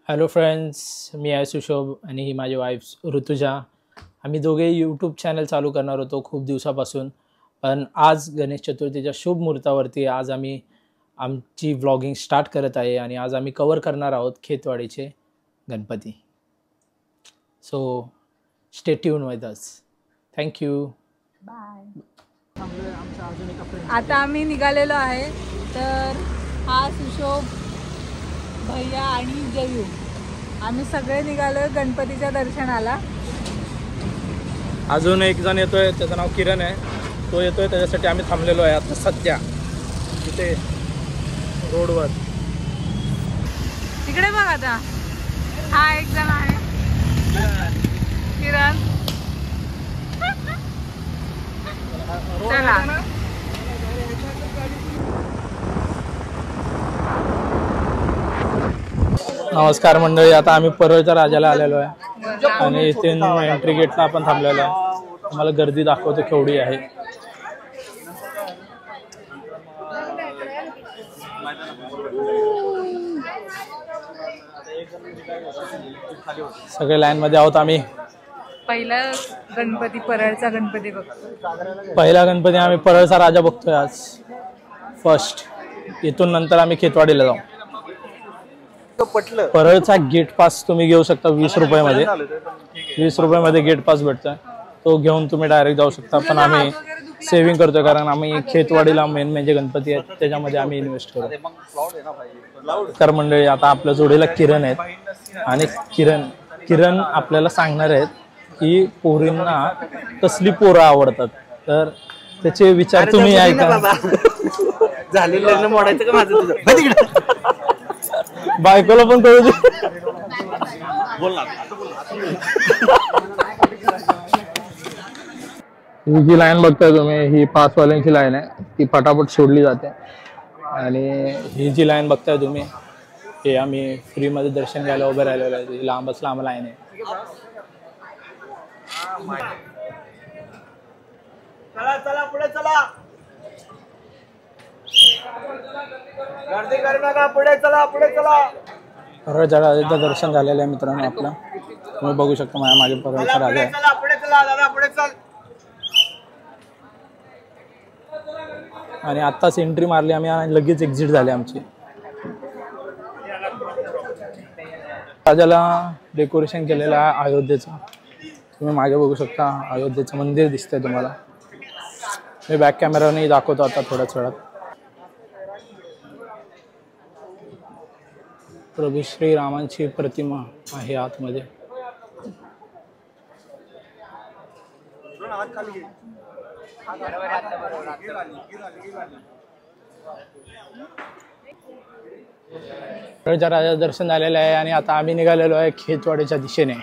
Hello friends, मी आहे सुशोभ आणि ही माझी वाईफ ऋतुजा. आम्ही दोघे यूट्यूब चॅनल चालू करणार होतो खूप दिवसापासून, पण आज गणेश चतुर्थीच्या शुभ मुहूर्तावरती आज आम्ही आमची व्लॉगिंग स्टार्ट करत आहे आणि आज आम्ही कवर करणार आहोत खेतवाडीचे Ganpati. So stay tune with us. Thank you. Bye. आता आम्ही निघालेलो आहे. तर हा सुशोभ, भैया आणि जयू, आम्ही सगळे निघालोय गणपतीच्या दर्शनाला. अजून एक जण येतोय, त्याचं नाव किरण आहे, तो येतोय, त्याच्यासाठी आम्ही थांबलेलो आहे आता सध्या इथे रोडवर. तिकडे बघ, आता हा एक जण आहे किरण. चला. नमस्कार मंडळी, आता आम्ही परळच्या राजाला आलेलो आहे आणि इथे एंट्री गेटला आपण थांबलेलो आहे. तुम्हाला गर्दी दाखवतो केवढी आहे. सगळे लाईन मध्ये आहोत आम्ही. पहिला गणपती, परळचा गणपती बघतो. पहिला गणपती आम्ही परळचा राजा बघतोय आज फर्स्ट. इथून नंतर आम्ही खेतवाडीला जाऊ. परळचा गेट पास तुम्ही घेऊ शकता 20 रुपयामध्ये. 20 रुपयामध्ये गेट पास भेटतोय, तो घेऊन तुम्ही डायरेक्ट जाऊ शकता. पण आम्ही सेव्हिंग करतोय, कारण आम्ही खेतवाडीला मेन म्हणजे गणपती आहेत, त्याच्यामध्ये आम्ही इन्व्हेस्ट करतो. तर मंडळी, आता आपल्या जोडीला किरण आहेत आणि किरण आपल्याला सांगणार आहेत की पोरींना कसली पोरं आवडतात. तर त्याचे विचार तुम्ही ऐका. झालेलं मोडायचं का माझं तुझं? बायकोला पण कळू दे. ही जी लाईन बघताय तुम्ही, ही पासवाल्यांची लाईन आहे, ती फटाफट सोडली जाते. आणि ही जी लाईन बघताय तुम्ही, हे आम्ही फ्री मध्ये दर्शन घ्यायला उभे राहिलेलो आहे. लांबच लांब लाईन आहे. चला चला पुढे चला, गर्दी करू नका, पुढे चला पुढे चला. परळच्या राजाचं दर्शन झालेलं आहे मित्रांनो आपलं. तुम्ही बघू शकता माझे परळचा राजा आहे. चला पुढे चला दादा, पुढे चल. आणि आत्ताच एंट्री मारली आम्ही आणि लगेच एक्झिट झाली आमची. राजाला डेकोरेशन केलेलं आहे अयोध्येचं. तुम्ही मागे बघू शकता, अयोध्येचं मंदिर दिसतंय तुम्हाला. मी बॅक कॅमेराने दाखवतो आता थोड्याच वेळात. प्रभू श्रीरामांची प्रतिमा आहे आतमध्ये. परळच्या राजा दर्शन झालेलं आहे आणि आता आम्ही निघालेलो आहे खेतवाडीच्या दिशेने.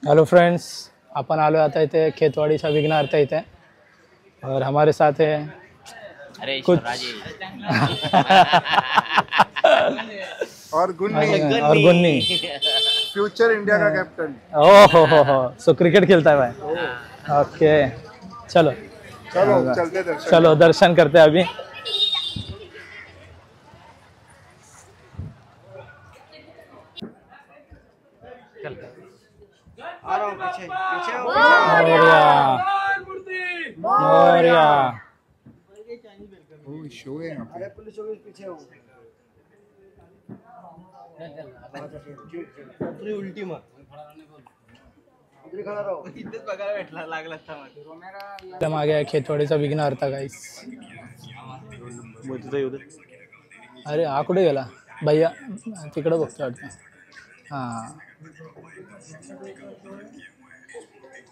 हेलो फ्रेंड्स, अपन आलो आता इथे खेतवाड़ीचा विघ्नार्थ इथे, और हमारे साथ है कुछ और गुन्नी फ्यूचर इंडिया का कैप्टन. ओह हो, सो क्रिकेट खेलता है भाई. ओके, चलो चलो चलते दर्शन. चलो दर्शन करते हैं अभी. आ रहा हूँ पीछे पीछे. मोरया. शो है यहाँ पे. अरे पुलिस ऑफिस पीछे हो. उलटी मग खड़ा रहो. इथेच बघायला भेटला लागला था. त्या मागे आहे खेतवाडीचा विघ्नार्थ गाईस. अरे हा कुठे गेला भैया? तिकडे बघतो वाटतं. हां,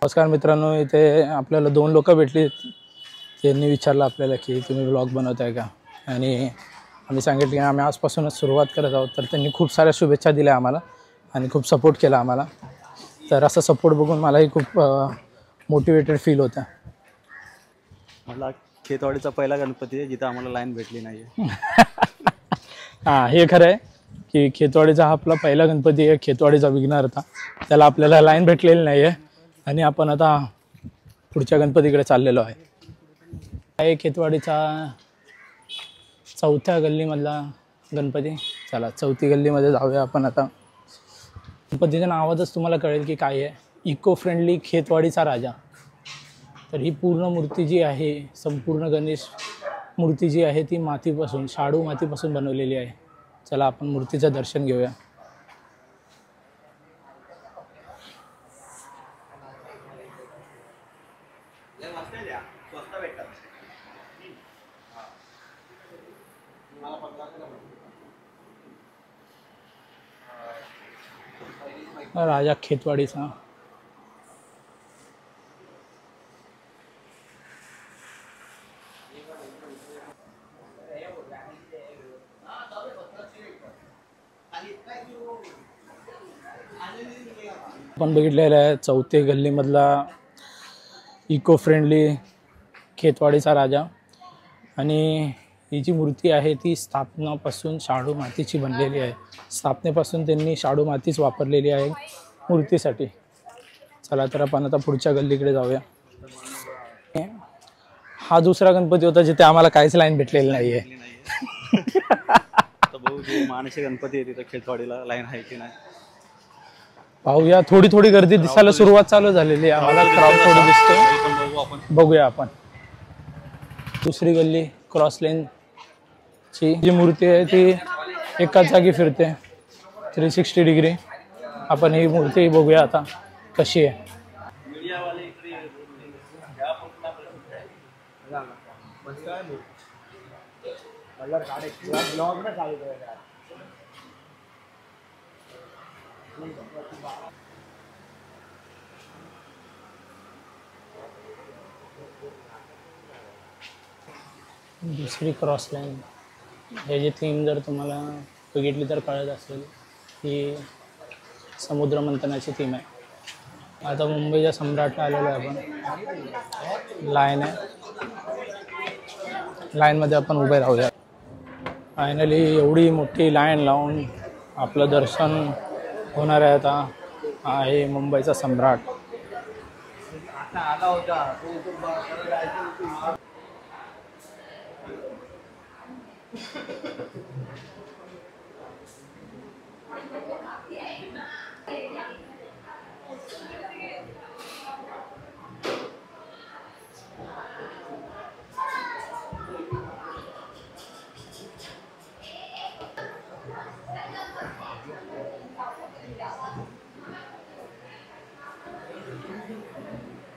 नमस्कार मित्रांनो. इथे आपल्याला 2 लोक भेटली. त्यांनी विचारलं आपल्याला की तुम्ही व्लॉग बनवताय का, आणि आम्ही सांगितलं की आम्ही आजपासूनच सुरुवात करत आहोत. तर त्यांनी खूप साऱ्या शुभेच्छा दिल्या आम्हाला आणि खूप सपोर्ट केला आम्हाला. तर असं सपोर्ट बघून मलाही खूप मोटिवेटेड फील होतं. मला खेतवाडीचा पहिला गणपती आहे जिथं आम्हाला लाईन भेटली नाही. हां, हे खरं आहे की खेतवाडीचा हा आपला पहिला गणपती आहे, खेतवाडीचा विघ्नार्थ. त्याला आपल्याला लाईन भेटलेली नाही आहे. आणि आपण आता पुढच्या गणपतीकडे चाललेलो आहे खेतवाडीचा 4थ्या गल्लीमधला गणपती. चला 4थी गल्लीमध्ये जाऊया आपण आता. गणपतीच्या नावातच तुम्हाला कळेल की काय आहे. इको फ्रेंडली खेतवाडीचा राजा. तर ही पूर्ण मूर्ती जी आहे, संपूर्ण गणेश मूर्ती जी आहे ती मातीपासून, शाडू मातीपासून बनवलेली आहे. चला आपण मूर्तीचं दर्शन घेऊया. राजा खेतवाडीचा. आपण बघितलेला आहे 4थी गल्लीमधला इको फ्रेंडली खेतवाडीचा राजा. आणि ही जी मूर्ती आहे ती स्थापनापासून शाडू मातीची बनलेली आहे. स्थापनेपासून त्यांनी शाडू मातीच वापरलेली आहे मूर्तीसाठी. चला तर आपण आता पुढच्या गल्लीकडे जाऊया. हा दुसरा गणपती होता जिथे आम्हाला काहीच लाईन भेटलेली नाही आहे. मानसी गणपती आहे तिथं खेतवाडीला लाईन आहे की नाही पाहूया. थोडी थोडी गर्दी दिसायला सुरुवात चालू झालेली आहे. आम्हाला क्राऊड थोडी दिसते. बघूया आपण. दुसरी गल्ली क्रॉस लेनची जी मूर्ती आहे ती एकाच जागी फिरते 360 डिग्री. आपण ही मूर्ती बघूया आता कशी आहे. दुसरी क्रॉस लाईन. ह्याची थीम जर तुम्हाला बघितली तर कळत असेल की समुद्र मंथनाची थीम आहे. आता मुंबईच्या सम्राटला आलेलो आहे आपण. लाईन आहे, लाईनमध्ये आपण उभे राहूया. फायनली एवढी मोठी लाईन लावून आपलं दर्शन होणार आहे. आता आहे मुंबईचा सम्राट.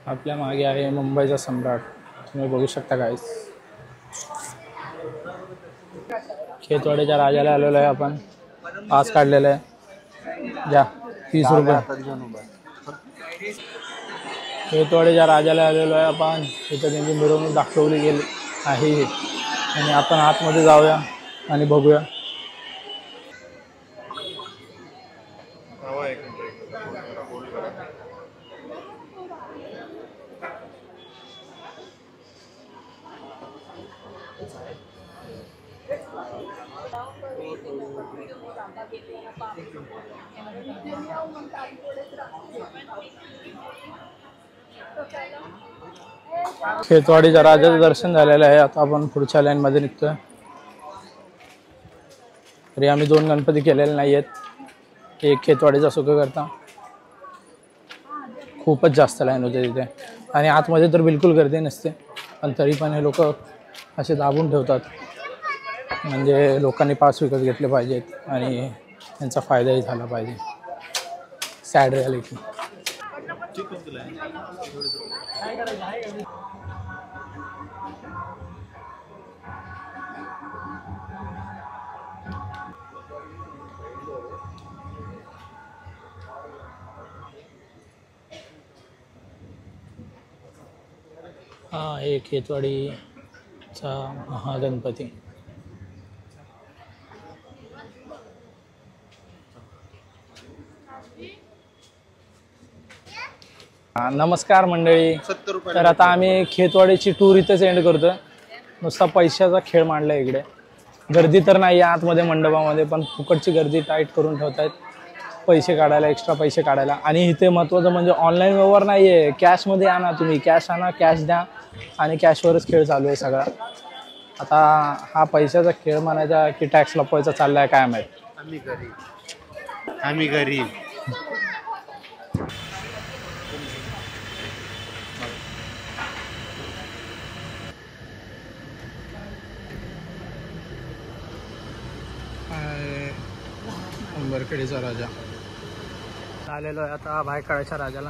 आपल्या मागे आहे मुंबईचा सम्राट. तुम्ही बघू शकता गाईस. खेतवाडीच्या राजाला आलेलो आहे आपण. पास काढलेला आहे. जा 30 रुपये. खेतवाडीच्या राजाला आलेलो आहे आपण. इथं त्यांची मिरवणूक दाखवली गेली आहे आणि आपण आतमध्ये जाऊया आणि बघूया. खेतवाडीच्या राजाचं दर्शन झालेलं आहे. आता आपण पुढच्या लाईन मध्ये निघतोय. तरी आम्ही 2 गणपती केलेले नाही आहेत. एक खेतवाडीचा सुख करता. खूपच जास्त लाईन होते तिथे आणि आतमध्ये तर बिलकुल गर्दी नसते. पण तरी पण हे लोक असे दाबून ठेवतात. म्हणजे लोकांनी पास विकत घेतले पाहिजेत आणि त्यांचा फायदाही झाला पाहिजे. Sad reality. हा एक खेतवाडीचा महागणपती. नमस्कार मंडळी. तर आता आम्ही खेतवाडीची टूर इथेच एंड करतोय. नुसता पैशाचा खेळ मांडला इकडे. गर्दी तर नाही आहे आतमध्ये मंडपामध्ये, पण फुकटची गर्दी टाईट करून ठेवतायत. पैसे काढायला, एक्स्ट्रा पैसे काढायला. आणि इथे महत्त्वाचं म्हणजे ऑनलाईन व्यवहार नाही आहे, कॅशमध्ये आणा तुम्ही, कॅश आणा, कॅश द्या आणि कॅशवरच खेळ चालू आहे सगळा. आता हा पैशाचा खेळ म्हणायचा की टॅक्स लपवायचा चालला आहे काय माहीत. आम्ही गरीब. उंबरखेडीचा राजा आलेलो आहे आता भायखळ्याच्या राजाला.